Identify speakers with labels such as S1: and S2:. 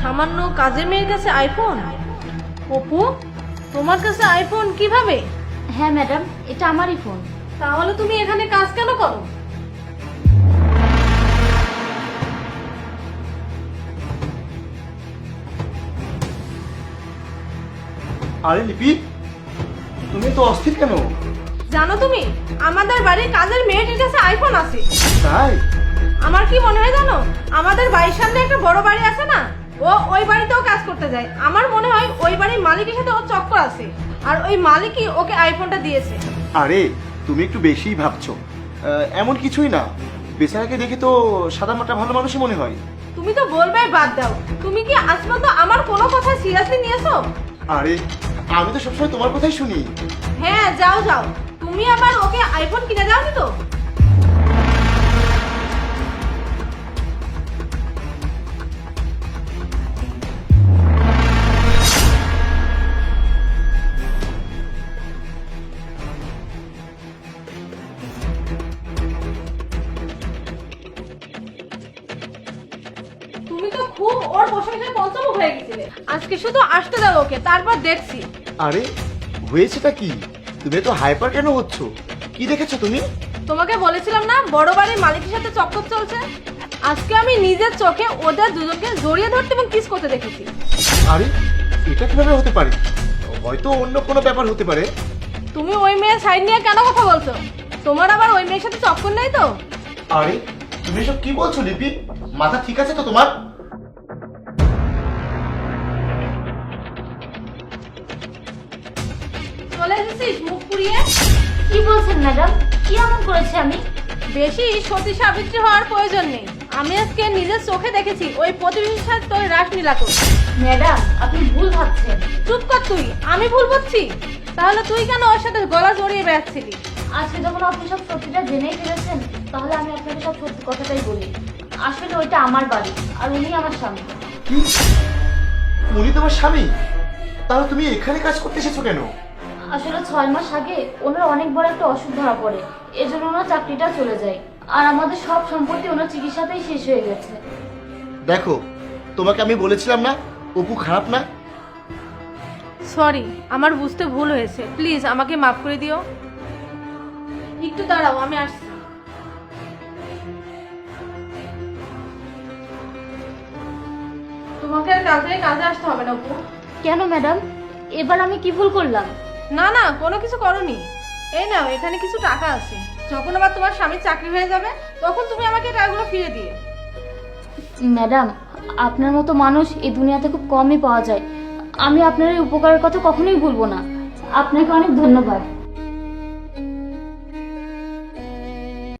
S1: সামান্য কাজের মেয়ের কাছে আইফোন? অপু, তোমার কাছে আইফোন কিভাবে?
S2: হ্যাঁ ম্যাডাম, এটা আমারই ফোন।
S1: তাহলে তুমি এখানে কাজ কেন করো?
S3: আরে লিপি, তুমি তো অস্থির কেন?
S1: জানো তুমি, আমাদের বাড়ির কাজের মেয়েটির কাছে আইফোন আছে।
S3: তাই?
S1: আমার কি মনে হয় জানো, আমাদের বাড়ির সামনে একটা বড় বাড়ি আছে না, ও ওই বাড়িতেও কাজ করতে যায়। আমার মনে হয় ওই বাড়ির মালিকের সাথে ওর চক্কর আছে, আর ওই মালিকই ওকে আইফোনটা দিয়েছে।
S3: আরে তুমি একটু বেশিই ভাবছো। এমন কিছুই না, বেচারাকে দেখে তো সাদামাটা ভালো মানুষই মনে হয়।
S1: তুমি তো বলবে বাদ দাও, তুমি কি আজ পর্যন্ত আমার কোনো কথা সিরিয়াসলি নিয়েছো?
S3: আরে আমি তো সবসময় তোমার কথাই শুনি।
S1: হ্যাঁ যাও যাও, তুমি আবার ওকে আইফোন কিনে দাওনি তো? তুমি তো খুব ওর প্রশংসায় পঞ্চমুখ হয়ে গেছিলে। আজকে শুধু আসতে দাও ওকে, তারপর দেখছি।
S3: আরে হয়েছেটা কি? তুমি তো হাইপার কেন হচ্ছ? কি দেখেছো তুমি?
S1: তোমাকে বলেছিলাম না বড় বাড়ির মালিকের সাথে চক্কর চলছে। আজকে আমি নিজের চোখে ওদের দুজনকে জড়িয়ে ধরতে এবং কিস করতে দেখেছি।
S3: আরে এটা কিভাবে হতে পারে? হয়তো অন্য কোনো ব্যাপার হতে পারে।
S1: তুমি ওই মেয়ের সাইড নিয়ে কেন কথা বলছো? তোমার আবার ওই মেয়ের সাথে চক্কর নেই তো?
S3: আরে তুমি সব কি বলছো লিপি? মাথা ঠিক আছে তো তোমার?
S1: চলে এসেছিস মুখ পুড়িয়ে?
S2: কি বলছেন ম্যাডাম? কি এমন করেছি আমি?
S1: বেশি সতী সাবিত্রী হওয়ার প্রয়োজন নেই। আমি আজকে নিজের চোখে দেখেছি ওই প্রতিবেশীর সাথে তোর রাসলীলা করছে।
S2: ম্যাডাম, আপনি ভুল ভাবছেন।
S1: চুপ কর তুই, আমি ভুল বুঝছি? তাহলে তুই কেন ওর সাথে গলা জড়িয়ে বেড়াচ্ছিলি?
S2: আজকে যখন আপনি সব সত্যিটা জেনেই ফেলেছেন, তাহলে আমি আপনাকে সব সত্যি কথাটাই বলি। আসলে ওইটা আমার বাড়ি, আর উনি আমার স্বামী।
S3: কি? উনি তোমার স্বামী? তাহলে তুমি এখানে কাজ করতে এসেছো কেন?
S2: আসলে 6 মাস আগে ওনার অনেক বড় একটা অসুখ ধরা পড়ে, এজন্য ওনার চাকরিটা চলে যায়, আর আমাদের সব সম্পত্তি ওনার চিকিৎসাতেই শেষ হয়ে গেছে।
S3: দেখো, তোমাকে আমি বলেছিলাম না অপু খারাপ না।
S1: সরি, আমার বুঝতে ভুল হয়েছে, প্লিজ আমাকে মাফ করে দিও। একটু দাঁড়াও, আমি আসছি। তোমাকে আর কাল থেকে কাজে আসতে হবে না অপু।
S2: কেন ম্যাডাম? এবার আমি কি ভুল করলাম?
S1: না না, কোনো কিছু করনি। এই নাও, এখানে কিছু টাকা আছে। যখন আবার তোমার স্বামীর চাকরি হয়ে যাবে, তখন তুমি আমাকে টাকাগুলো ফিরিয়ে দিয়ে।
S2: ম্যাডাম, আপনার মতো মানুষ এই দুনিয়াতে খুব কমই পাওয়া যায়। আমি আপনার এই উপকারের কথা কখনোই ভুলবো না। আপনাকে অনেক ধন্যবাদ।